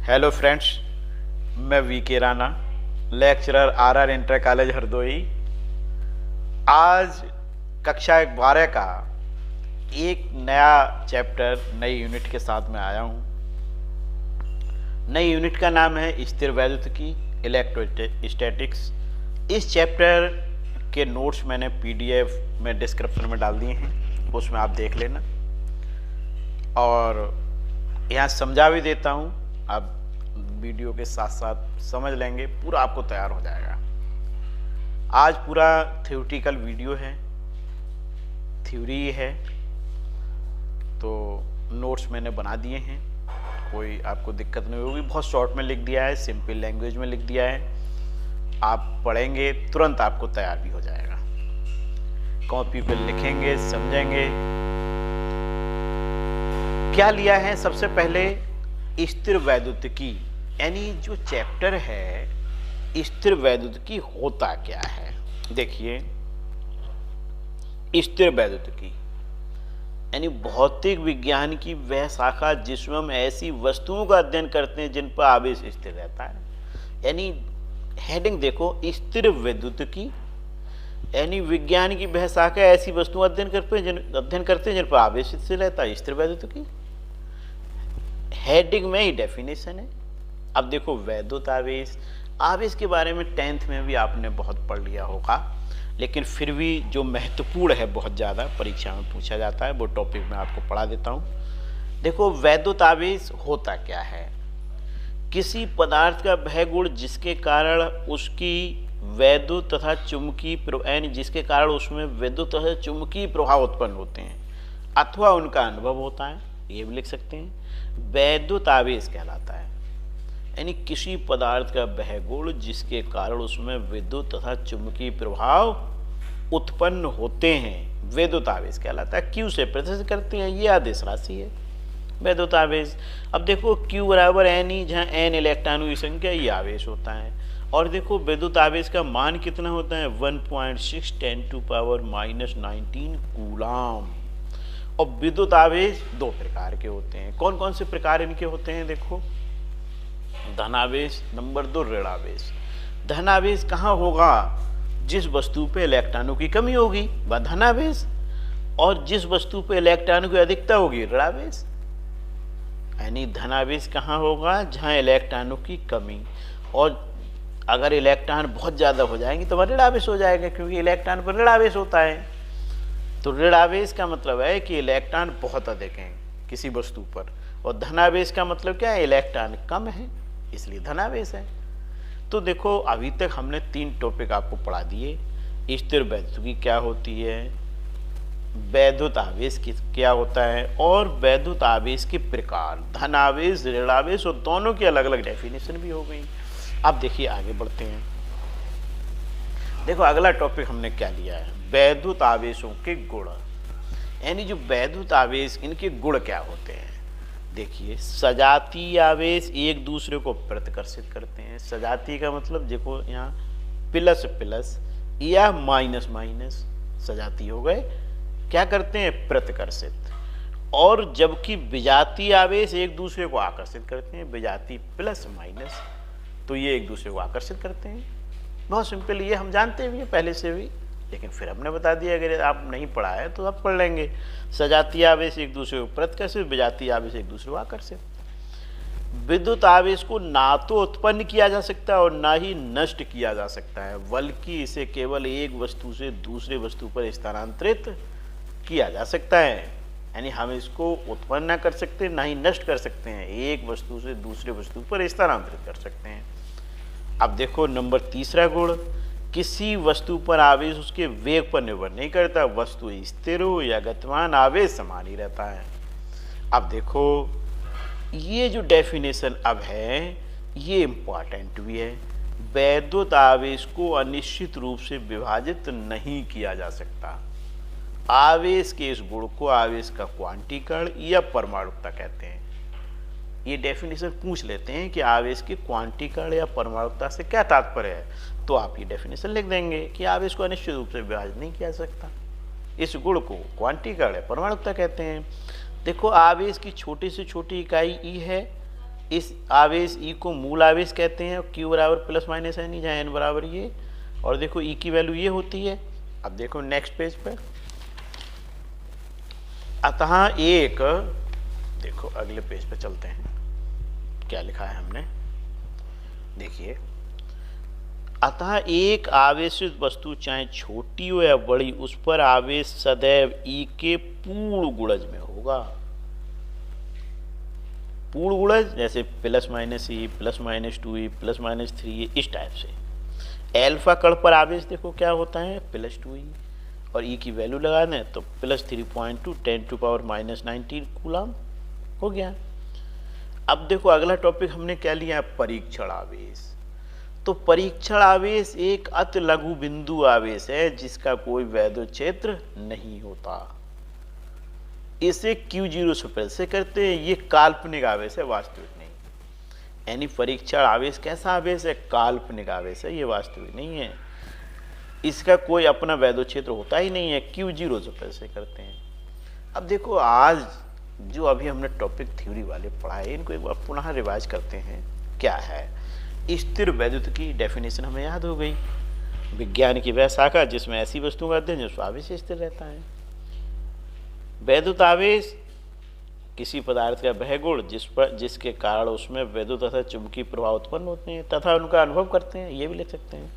Hello friends, मैं VK. Rana, lecturer R.R.. Inter college Hardoi. आज कक्षा 12 का एक नया चैप्टर नई यूनिट के साथ में आया हूँ। नई यूनिट का नाम है स्थिर वैद्युतिकी इलेक्ट्रोस्टैटिक्स। इस चैप्टर के नोट्स मैंने पीडीएफ में डिस्क्रिप्शन में डाल दिए हैं, उसमें आप देख लेना। और यहाँ समझा भी देता हूँ, आप वीडियो के साथ साथ समझ लेंगे, पूरा आपको तैयार हो जाएगा। आज पूरा थ्योरेटिकल वीडियो है, थ्योरी है, तो नोट्स मैंने बना दिए हैं, कोई आपको दिक्कत नहीं होगी। बहुत शॉर्ट में लिख दिया है, सिंपल लैंग्वेज में लिख दिया है। आप पढ़ेंगे तुरंत आपको तैयार भी हो जाएगा। कॉपी पे लिखेंगे, समझेंगे। क्या लिया है? सबसे पहले स्थिर वैद्युतिकी, यानी जो चैप्टर है स्थिर वैद्युतिकी होता क्या है। देखिए, स्थिर वैद्युतिकी यानी भौतिक विज्ञान की वह शाखा जिसमें हम ऐसी वस्तुओं का अध्ययन करते हैं जिन पर आवेश स्थिर रहता है। यानी हेडिंग देखो, स्थिर वैद्युतिकी यानी विज्ञान की वह शाखा ऐसी वस्तुओं अध्ययन करते हैं जिन पर आवेश स्थिर रहता है, स्थिर वैद्युतिकी। हेडिंग में ही डेफिनेशन है। अब देखो, वैद्युत आवेश, आवेश के बारे में 10th में भी आपने बहुत पढ़ लिया होगा, लेकिन फिर भी जो महत्वपूर्ण है, बहुत ज़्यादा परीक्षा में पूछा जाता है, वो टॉपिक मैं आपको पढ़ा देता हूँ। देखो, वैद्युत आवेश होता क्या है? किसी पदार्थ का वह गुण जिसके कारण उसकी वैद्युत तथा चुंबकीय यानी जिसके कारण उसमें वैद्युत तथा चुंबकीय प्रभाव उत्पन्न होते हैं अथवा उनका अनुभव होता है, ये भी लिख सकते हैं, वैद्युत आवेश कहलाता है। यानी किसी पदार्थ का वह गुण जिसके कारण उसमें विद्युत तथा चुंबकीय प्रभाव उत्पन्न होते हैं, वैद्युत आवेश कहलाता है। Q से प्रदर्शित करते हैं, ये आदेश राशि है वैद्युत आवेश। अब देखो, Q बराबर N, जहाँ N इलेक्ट्रॉनों की संख्या, ये आवेश होता है। और देखो, वैद्युत आवेश का मान कितना होता है? 1.6 × 10⁻⁹ कूलाम। और विद्युत आवेश दो प्रकार के होते हैं। कौन कौन से प्रकार इनके होते हैं? देखो, धनावेश, नंबर 2 ऋणावेश। धनावेश कहाँ होगा? जिस वस्तु पे इलेक्ट्रॉनों की कमी होगी वह धनावेश, और जिस वस्तु पे इलेक्ट्रॉनों की अधिकता होगी ऋणावेश। यानी धनावेश कहाँ होगा? जहाँ इलेक्ट्रॉनों की कमी, और अगर इलेक्ट्रॉन बहुत ज़्यादा हो जाएंगे तो वह ऋणावेश हो जाएगा, क्योंकि इलेक्ट्रॉन पर ऋणावेश होता है। तो ऋणावेश का मतलब है कि इलेक्ट्रॉन बहुत अधिक हैं किसी वस्तु पर, और धनावेश का मतलब क्या है? इलेक्ट्रॉन कम है, इसलिए धनावेश है। तो देखो, अभी तक हमने 3 टॉपिक आपको पढ़ा दिए। स्थिर वैद्युतिकी क्या होती है, वैद्युत आवेश क्या होता है, और वैद्युत आवेश के प्रकार, धनावेश, ऋणावेश, और दोनों की अलग अलग डेफिनेशन भी हो गई। अब देखिए, आगे बढ़ते हैं। देखो, अगला टॉपिक हमने क्या लिया है? वैद्युत आवेशों के गुण। यानी जो वैद्युत आवेश, इनके गुण क्या होते हैं। देखिए, सजातीय आवेश एक दूसरे को प्रतिकर्षित करते हैं। सजातीय का मतलब देखो, यहाँ प्लस प्लस या माइनस माइनस सजातीय हो गए, क्या करते हैं? प्रतिकर्षित। और जबकि विजातीय आवेश एक दूसरे को आकर्षित करते हैं, विजातीय प्लस माइनस, तो ये एक दूसरे को आकर्षित करते हैं। बहुत सिंपल, ये हम जानते भी हैं पहले से भी, लेकिन फिर हमने बता दिया। अगर आप नहीं पढ़ा है तो आप पढ़ लेंगे। सजातीय आवेश एक दूसरे को प्रतिकर्षित, विजातीय आवेश एक दूसरे को आकर्षित। विद्युत आवेश को ना तो उत्पन्न किया जा सकता है और ना ही नष्ट किया जा सकता है, बल्कि इसे केवल एक वस्तु से दूसरे वस्तु पर स्थानांतरित किया जा सकता है। यानी हम इसको उत्पन्न ना कर सकते, ना ही नष्ट कर सकते हैं, एक वस्तु से दूसरे वस्तु पर स्थानांतरित कर सकते हैं। अब देखो, नंबर 3 गुण, किसी वस्तु पर आवेश उसके वेग पर निर्भर नहीं करता, वस्तु स्थिर हो या गतिमान, आवेश समान ही रहता है। अब देखो, ये जो डेफिनेशन अब है, ये इंपॉर्टेंट भी है। वैद्युत आवेश को अनिश्चित रूप से विभाजित नहीं किया जा सकता। आवेश के इस गुण को आवेश का क्वांटीकरण या परमाणुकता कहते हैं। ये डेफिनेशन पूछ लेते हैं कि आवेश की क्वांटीकरण या परमाणुकता से क्या तात्पर्य है, तो आप ये डेफिनेशन लिख देंगे कि आवेश को अनिश्चित रूप से विभाजित नहीं किया जा सकता। इस गुण को क्वांटीकरण या परमाणुकता कहते हैं। देखो, आवेश की छोटी से छोटी इकाई ई है, इस आवेश ई को मूल आवेश कहते हैं, क्यू बराबर प्लस माइनस एन, जहाँ एन बराबर ये, और देखो ई की वैल्यू ये होती है। अब देखो नेक्स्ट पेज पे, अतः एक, देखो अगले पेज पे चलते हैं, क्या लिखा है हमने, देखिए, अतः एक आवेशित वस्तु चाहे छोटी हो या बड़ी, उस पर आवेश सदैव ई के पूर्ण गुणज में होगा। पूर्ण गुणज जैसे प्लस माइनस ई, प्लस माइनस 2 ई, प्लस माइनस 3 ई, इस टाइप से। एल्फा कण पर आवेश देखो क्या होता है, प्लस 2 ई, और ई की वैल्यू लगा दें तो प्लस 3.2 10⁻⁻19 कूलम हो गया। अब देखो अगला टॉपिक हमने क्या लिया, परीक्षण आवेश। तो परीक्षण आवेश एक अति लघु बिंदु आवेश है जिसका कोई वैद्युत क्षेत्र नहीं होता। इसे Q0 से प्रदर्शित से करते हैं। ये काल्पनिक आवेश है, वास्तविक नहीं। यानी परीक्षण आवेश कैसा आवेश है, काल्पनिक आवेश है, ये वास्तविक नहीं है। इसका कोई अपना वैद्युत क्षेत्र होता ही नहीं है, Q0 से प्रदर्शित करते हैं। अब देखो आज जो अभी हमने टॉपिक थ्योरी वाले पढ़ा है, इनको एक बार पुनः रिवाइज करते हैं। क्या है, स्थिर वैद्युत की डेफिनेशन हमें याद हो गई। विज्ञान की वह शाखा जिसमें ऐसी वस्तुओं का अध्ययन जिसमें आवेश स्थिर रहता है। वैद्युत आवेश किसी पदार्थ का वह गुण जिसके कारण उसमें वैद्युत तथा चुंबकीय प्रभाव उत्पन्न होते हैं तथा उनका अनुभव करते हैं, ये भी लिख सकते हैं।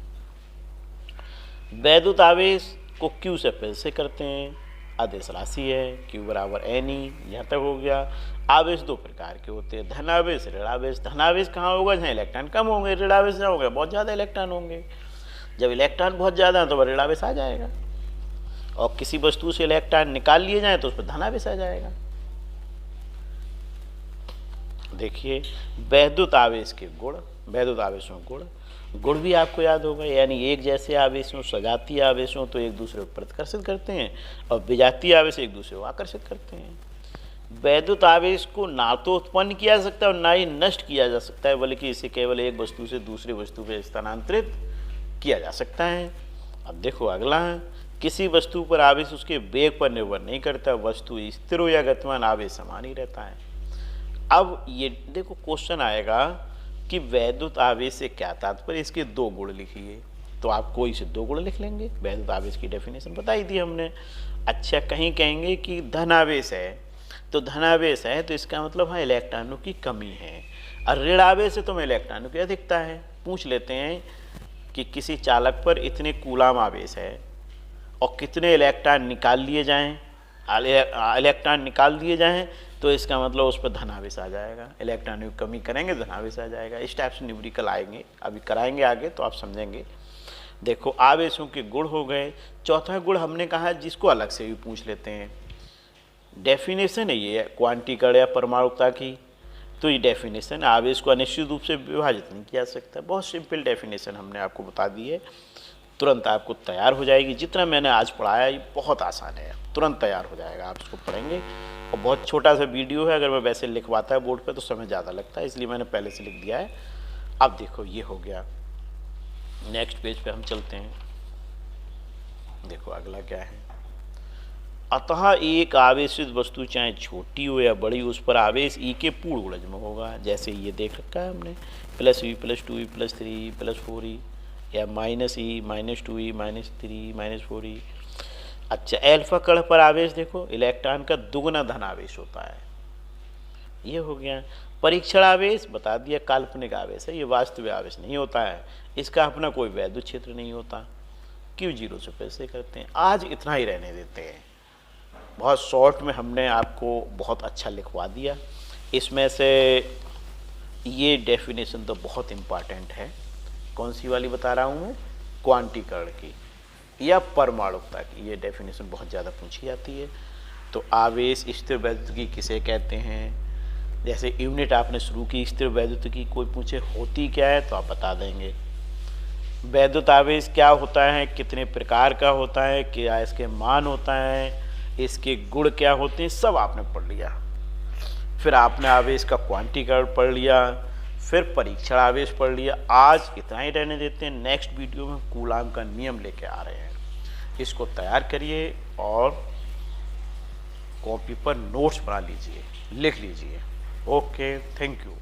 वैद्युत आवेश को Q से प्रदर्शित करते हैं, आदेश राशि है, Q बराबर NE, यहाँ तक हो गया। आवेश दो प्रकार के होते हैं, धनावेश, ऋणावेश। धनावेश कहाँ होगा, जहाँ इलेक्ट्रॉन कम होंगे। ऋणावेश जहाँ होगा बहुत ज़्यादा इलेक्ट्रॉन होंगे। जब इलेक्ट्रॉन बहुत ज़्यादा है तो ऋणावेश आ जाएगा, और किसी वस्तु से इलेक्ट्रॉन निकाल लिए जाए तो उस पर धनावेश आ जाएगा। देखिए वैद्युत आवेश के गुण, वैद्युत आवेशों गुण, गुण भी आपको याद होगा। यानी एक जैसे आवेशों, सजातीय आवेशों तो एक दूसरे को प्रतिकर्षित करते हैं, और विजातीय आवेश एक दूसरे को आकर्षित करते हैं। वैद्युत आवेश को ना तो उत्पन्न किया जा सकता है और ना ही नष्ट किया जा सकता है, बल्कि इसे केवल एक वस्तु से दूसरी वस्तु पर स्थानांतरित किया जा सकता है। अब देखो अगला, किसी वस्तु पर आवेश उसके वेग पर निर्भर नहीं करता, वस्तु स्थिर हो या गतिमान आवेश समान ही रहता है। अब ये देखो क्वेश्चन आएगा कि वैद्युत आवेश से क्या तात्पर्य, इसके दो गुण लिखिए। तो आप कोई से दो गुण लिख लेंगे, वैद्युत आवेश की डेफिनेशन बताई थी हमने। अच्छा, कहीं कहेंगे कि धनावेश है, तो धनावेश है तो इसका मतलब है इलेक्ट्रॉनों की कमी है, और ऋणावेश है तो में इलेक्ट्रॉनों की अधिकता है। पूछ लेते हैं कि किसी चालक पर इतने कूलाम आवेश है और कितने इलेक्ट्रॉन निकाल लिए जाएं, इलेक्ट्रॉन निकाल दिए जाएं, तो इसका मतलब उस पर धनावेश आ जाएगा। इलेक्ट्रॉनों की कमी करेंगे धनावेश आ जाएगा। इस टाइप से न्यूमेरिकल आएंगे, अभी कराएंगे आगे तो आप समझेंगे। देखो आवेशों के गुण हो गए। चौथा गुण हमने कहा जिसको अलग से भी पूछ लेते हैं, डेफिनेशन है ये क्वांटीकरण या परमाणुकता की। तो ये डेफिनेशन, आवेश को अनिश्चित रूप से विभाजित नहीं किया जा सकता। बहुत सिंपल डेफिनेशन हमने आपको बता दी है, तुरंत आपको तैयार हो जाएगी। जितना मैंने आज पढ़ाया ये बहुत आसान है, तुरंत तैयार हो जाएगा। आप इसको पढ़ेंगे, और बहुत छोटा सा वीडियो है, अगर मैं वैसे लिखवाता है बोर्ड पे तो समय ज़्यादा लगता है, इसलिए मैंने पहले से लिख दिया है। अब देखो ये हो गया। नेक्स्ट पेज पे हम चलते हैं। देखो अगला क्या है, अतः एक आवेशित वस्तु चाहे छोटी हो या बड़ी, उस पर आवेश ई के पूर्ण गुणज में होगा। जैसे ये देख रखा है हमने, +v + 2e + 3e + 4e, या -e -2e -3e -4e। अच्छा, एल्फा कण पर आवेश देखो, इलेक्ट्रॉन का दुगना धन आवेश होता है। ये हो गया। परीक्षण आवेश बता दिया, काल्पनिक आवेश है, ये वास्तविक आवेश नहीं होता है, इसका अपना कोई वैद्युत क्षेत्र नहीं होता। Q0 से प्रदर्शित करते हैं। आज इतना ही रहने देते हैं, बहुत शॉर्ट में हमने आपको बहुत अच्छा लिखवा दिया। इसमें से ये डेफिनेशन तो बहुत इम्पॉर्टेंट है। कौन सी वाली बता रहा हूँ मैं, क्वांटीकरण की या परमाणुकता की। ये डेफिनेशन बहुत ज़्यादा पूछी जाती है। तो आवेश स्थिर वैद्युतिकी किसे कहते हैं, जैसे यूनिट आपने शुरू की स्थिर वैद्युतिकी, कोई पूछे होती क्या है तो आप बता देंगे। वैद्युत आवेश क्या होता है, कितने प्रकार का होता है, क्या इसके मान होता है, इसके गुण क्या होते हैं, सब आपने पढ़ लिया। फिर आपने आवेश का क्वांटीकरण पढ़ लिया, फिर परीक्षण आवेश पढ़ लिया। आज इतना ही रहने देते हैं। नेक्स्ट वीडियो में कूलाम का नियम लेके आ रहे हैं, इसको तैयार करिए और कॉपी पर नोट्स बना लीजिए, लिख लीजिए। Okay, thank you.